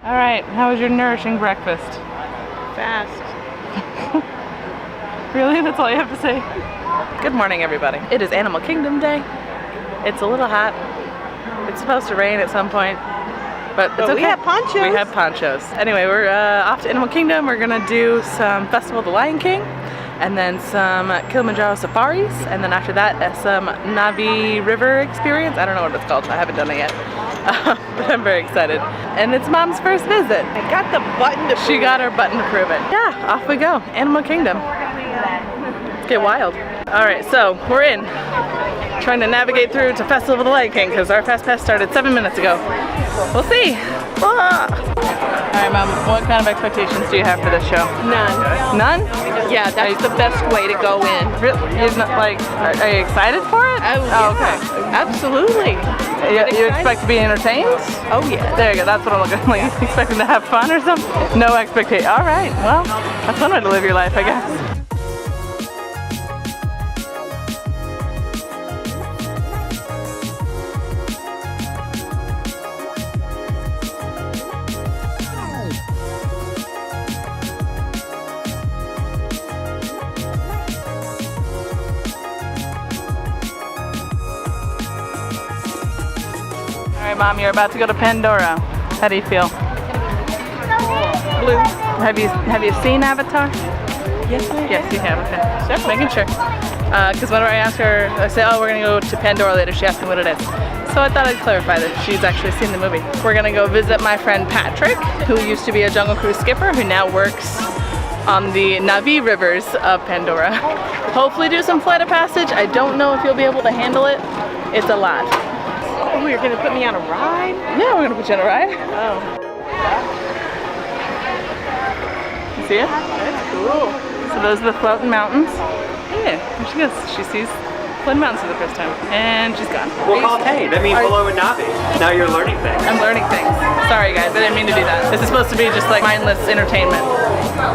All right, how was your nourishing breakfast? Fast. Really? That's all you have to say? Good morning, everybody. It is Animal Kingdom Day. It's a little hot. It's supposed to rain at some point, but it's okay. We have ponchos. We have ponchos. Anyway, we're off to Animal Kingdom. We're gonna do some Festival of the Lion King, and then some Kilimanjaro safaris, and then after that, some Navi River experience. I don't know what it's called. I haven't done it yet, but I'm very excited. And it's Mom's first visit. I got the button to She got her button to prove it. Yeah, off we go. Animal Kingdom. Get wild. All right, so we're in. Trying to navigate through to Festival of the Lion King because our Fast Pass started 7 minutes ago. We'll see. Ah. All right, Mom, what kind of expectations do you have for this show? None. None? Yeah, that's the best way to go in. Really? You're not, like, are you excited for it? Oh, okay. Absolutely. You expect to be entertained? Oh, yeah. There you go. That's what I'm looking like. Expecting to have fun or something? No expectation. All right. Well, that's one way to live your life, I guess. All right, Mom, you're about to go to Pandora. How do you feel? Blue. Have you seen Avatar? Yes, I Yes, you have. Okay, just making sure. Because whenever I ask her, I say, "Oh, we're gonna go to Pandora later," she asked me what it is. So I thought I'd clarify that she's actually seen the movie. We're gonna go visit my friend Patrick, who used to be a Jungle Cruise skipper, who now works on the Navi rivers of Pandora. Hopefully do some Flight of Passage. I don't know if you'll be able to handle it. It's a lot. Oh, you're gonna put me on a ride? Yeah, we're gonna put you on a ride. Oh. You see it? That's cool. So those are the floating mountains. Yeah, there she goes. She sees floating mountains for the first time. And she's gone. Well, call Tay. That means below a Navi. Now you're learning things. I'm learning things. Sorry guys, I didn't mean to do that. This is supposed to be just like mindless entertainment.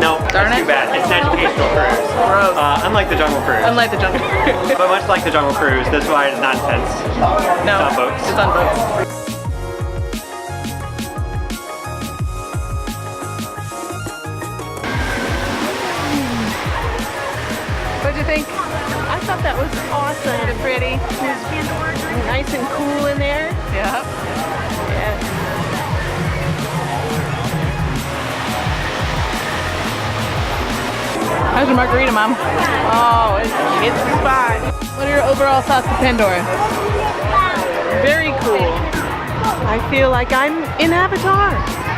No, Darn that's it. too bad. It's an educational cruise. Gross. Unlike the Jungle Cruise. Unlike the Jungle Cruise. But much like the Jungle Cruise, this ride is not intense. No, It's on boats. It's on boats. What'd you think? I thought that was awesome. Pretty. Nice and cool in there. Yeah. Yeah. How's your margarita, Mom? Oh, it's the spot. What are your overall thoughts of Pandora? Very cool. I feel like I'm in Avatar.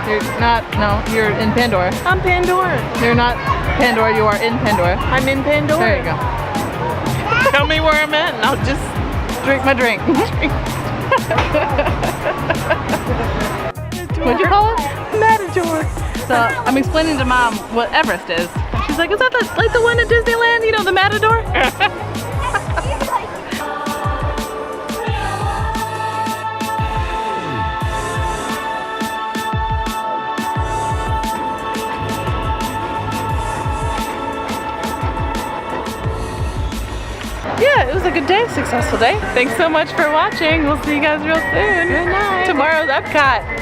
You're not, no, you're in Pandora. I'm Pandora. You're not Pandora, you are in Pandora. I'm in Pandora. There you go. Tell me where I'm at and I'll just Drink my drink. What'd you call it? Matador. So I'm explaining to Mom what Everest is. She's like, is that like the one at Disneyland? You know, the Matador? Yeah, it was a good day, successful day. Thanks so much for watching. We'll see you guys real soon. Good night. Tomorrow's Epcot.